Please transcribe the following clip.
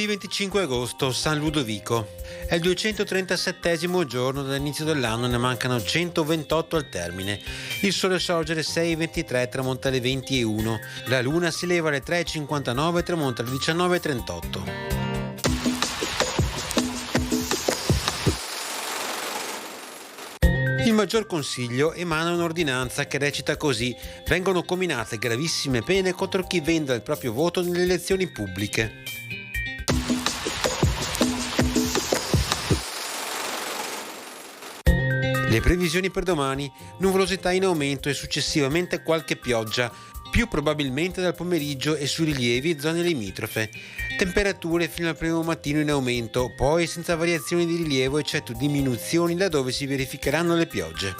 Mercoledì 25 agosto, San Ludovico. È il 237° giorno dall'inizio dell'anno, ne mancano 128 al termine. Il sole sorge alle 6:23, tramonta alle 20:01. La luna si leva alle 3:59 e tramonta alle 19:38. Il Maggior Consiglio emana un'ordinanza che recita così: vengono comminate gravissime pene contro chi venda il proprio voto nelle elezioni pubbliche. Le previsioni per domani: nuvolosità in aumento e successivamente qualche pioggia, più probabilmente dal pomeriggio e sui rilievi e zone limitrofe. Temperature fino al primo mattino in aumento, poi senza variazioni di rilievo eccetto diminuzioni laddove si verificheranno le piogge.